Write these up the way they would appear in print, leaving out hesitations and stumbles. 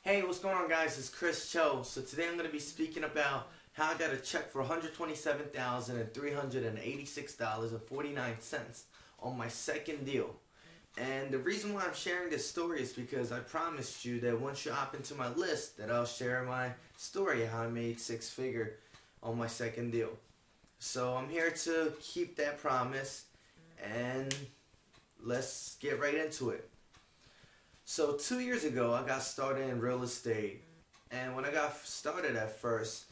Hey, what's going on, guys? It's Chris Cho. So today I'm going to be speaking about how I got a check for $127,386.49 on my second deal. And the reason why I'm sharing this story is because I promised you that once you hop into my list that I'll share my story how I made six figure on my second deal. So I'm here to keep that promise, and let's get right into it. So 2 years ago, I got started in real estate, and when I got started at first,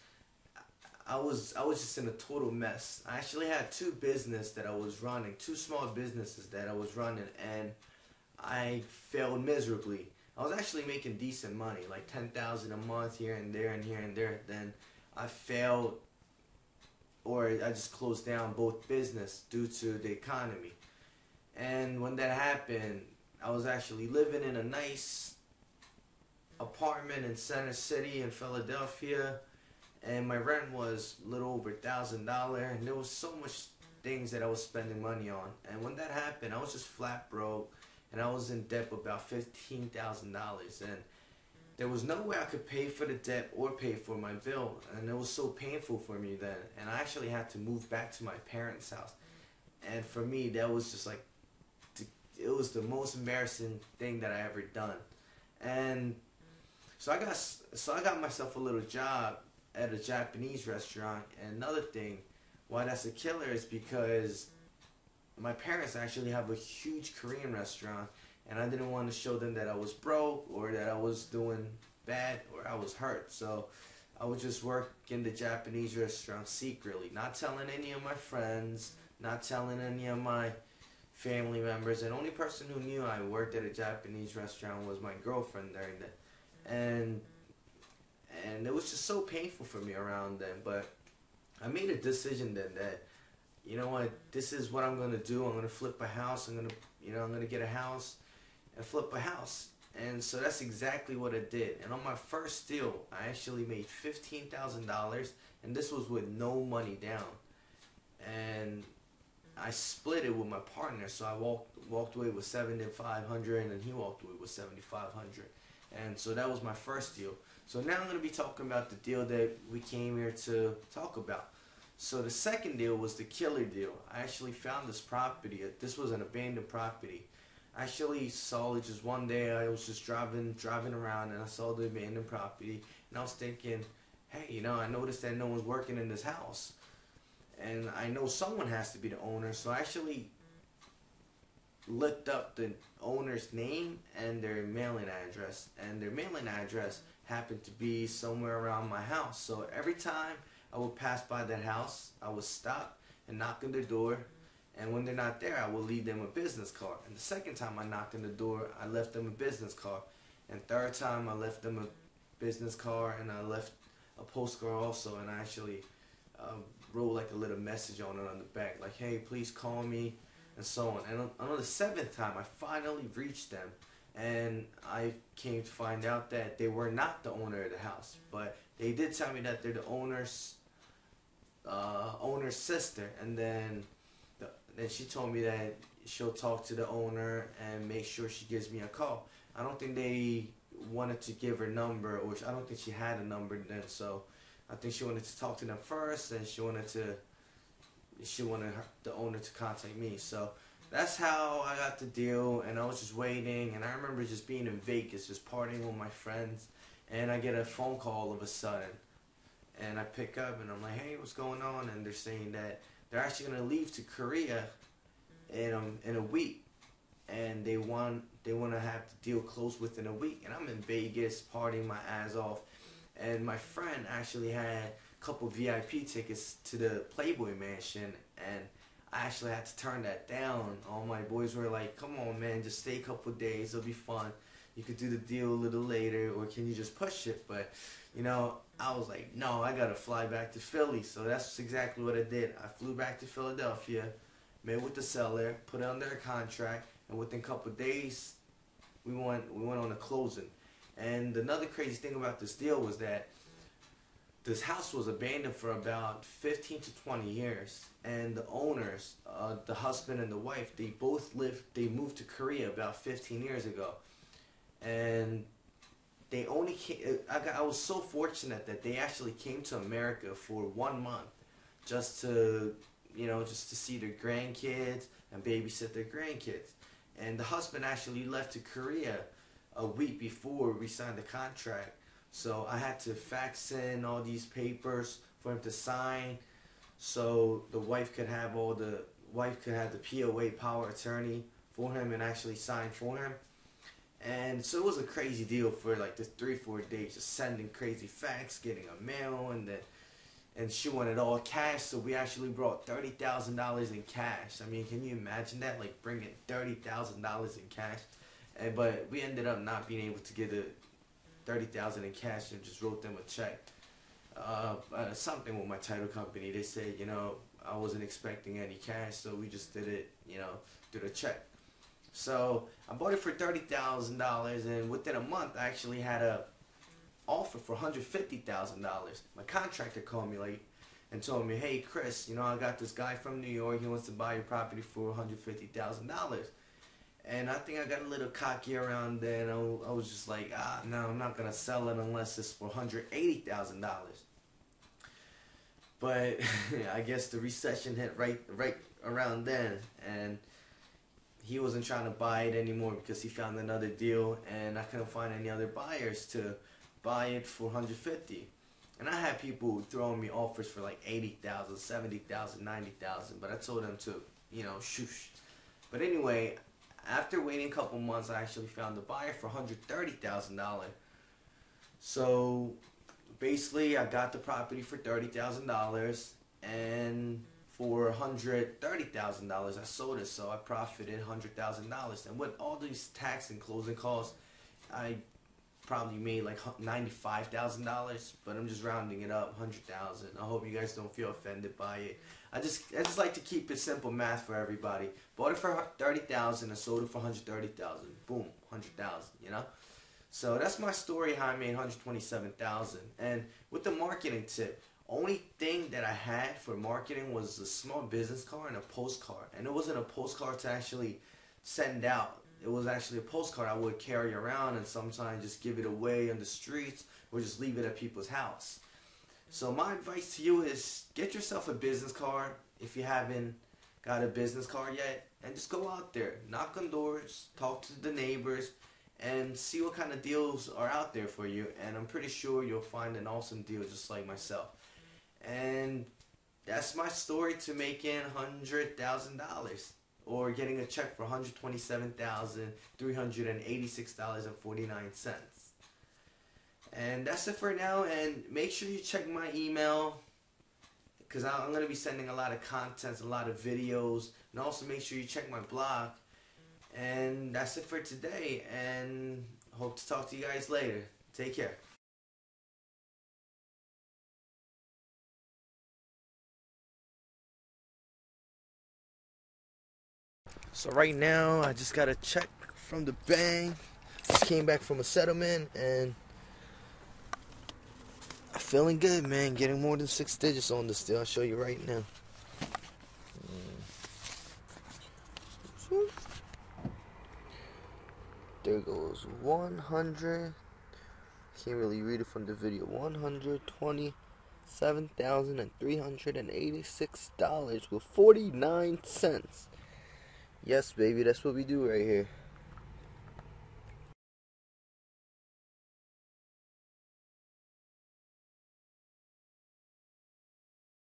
I was just in a total mess. I actually had two business that I was running, two small businesses that I was running, and I failed miserably. I was actually making decent money, like 10,000 a month here and there and here and there. Then I failed, or I just closed down both business due to the economy. And when that happened, I was actually living in a nice apartment in Center City in Philadelphia, and my rent was a little over $1,000, and there was so much things that I was spending money on. And when that happened, I was just flat broke, and I was in debt about $15,000, and there was no way I could pay for the debt or pay for my bill, and it was so painful for me then. And I actually had to move back to my parents' house, and for me, that was just like it was the most embarrassing thing that I ever done. And so I got myself a little job at a Japanese restaurant. And another thing why that's a killer is because my parents actually have a huge Korean restaurant, and I didn't want to show them that I was broke or that I was doing bad or I was hurt. So I would just work in the Japanese restaurant secretly, not telling any of my friends, not telling any of my family members. And the only person who knew I worked at a Japanese restaurant was my girlfriend during that. And it was just so painful for me around then. But I made a decision then that, you know what, this is what I'm gonna do. I'm gonna flip a house. I'm gonna get a house and flip a house. And so that's exactly what I did. And on my first deal, I actually made $15,000, and this was with no money down. And I split it with my partner, so I walked away with 7,500, and he walked away with 7,500, and so that was my first deal. So now I'm going to be talking about the deal that we came here to talk about. So the second deal was the killer deal. I actually found this property. This was an abandoned property. I actually saw it just one day. I was just driving around, and I saw the abandoned property, and I was thinking, hey, I noticed that no one's working in this house, and I know someone has to be the owner. So I actually looked up the owner's name and their mailing address, and their mailing address happened to be somewhere around my house. So every time I would pass by that house, I would stop and knock on their door, and when they're not there, I would leave them a business card. And the second time I knocked on the door, I left them a business card, and third time I left them a business card, and I left a postcard also, and I actually uh, wrote like a little message on it on the back, like, hey, please call me, and so on. And on the seventh time, I finally reached them, and I came to find out that they were not the owner of the house, but they did tell me that they're the owner's sister. And then she told me that she'll talk to the owner and make sure she gives me a call. I don't think they wanted to give her number, or I don't think she had a number then, so I think she wanted to talk to them first, and she wanted the owner to contact me. So that's how I got the deal, and I was just waiting. And I remember just being in Vegas, just partying with my friends, and I get a phone call all of a sudden, and I pick up, and I'm like, hey, what's going on? And they're saying that they're actually gonna leave to Korea in a week, and they want to have the deal closed within a week. And I'm in Vegas partying my ass off, and my friend actually had a couple VIP tickets to the Playboy Mansion, and I actually had to turn that down. All my boys were like, come on, man, just stay a couple days, it'll be fun. You could do the deal a little later, or can you just push it? But, I was like, no, I gotta fly back to Philly. So that's exactly what I did. I flew back to Philadelphia, met with the seller, put it under a contract, and within a couple days, we went on a closing. And another crazy thing about this deal was that this house was abandoned for about 15 to 20 years, and the owners, the husband and the wife, they moved to Korea about 15 years ago, and they only came, I was so fortunate that they actually came to America for 1 month just to, just to see their grandkids and babysit their grandkids. And the husband actually left to Korea a week before we signed the contract. So I had to fax in all these papers for him to sign, so the wife could have the POA, power attorney, for him and actually sign for him. And so it was a crazy deal for like the 3-4 days, just sending crazy fax, getting a mail, and she wanted all cash. So we actually brought $30,000 in cash. I mean, can you imagine that? Like bringing $30,000 in cash. But we ended up not being able to get the $30,000 in cash and just wrote them a check. Something with my title company. They said, I wasn't expecting any cash, so we just did it, through the check. So I bought it for $30,000, and within a month, I actually had a offer for $150,000. My contractor called me and told me, "Hey, Chris, I got this guy from New York. He wants to buy your property for $150,000." And I think I got a little cocky around then. I was just like, no, I'm not gonna sell it unless it's for $180,000. But I guess the recession hit right around then, and he wasn't trying to buy it anymore because he found another deal, and I couldn't find any other buyers to buy it for $150,000. And I had people throwing me offers for like $80,000, $70,000, $90,000, but I told them to, shoosh. But anyway, after waiting a couple months, I actually found the buyer for $130,000. So basically, I got the property for $30,000, and for $130,000, I sold it. So I profited $100,000. And with all these tax and closing costs, I probably made like $95,000. But I'm just rounding it up, $100,000. I hope you guys don't feel offended by it. I just like to keep it simple math for everybody. Bought it for $30,000 and sold it for $130,000. Boom, $100,000. So that's my story, how I made $127,000. And with the marketing tip, only thing that I had for marketing was a small business card and a postcard. And it wasn't a postcard to actually send out. It was actually a postcard I would carry around and sometimes just give it away on the streets or just leave it at people's house. So my advice to you is get yourself a business card if you haven't got a business card yet, and just go out there, knock on doors, talk to the neighbors, and see what kind of deals are out there for you. And I'm pretty sure you'll find an awesome deal just like myself. And that's my story to making $100,000 or getting a check for $127,386.49. And that's it for now, and make sure you check my email because I'm going to be sending a lot of contents, a lot of videos, and also make sure you check my blog. And that's it for today, and hope to talk to you guys later. Take care. So right now, I just got a check from the bank. Just came back from a settlement, and I'm feeling good, man. Getting more than 6 digits on this deal. I'll show you right now. There goes 100. Can't really read it from the video. $127,386 with 49 cents. Yes, baby, that's what we do right here.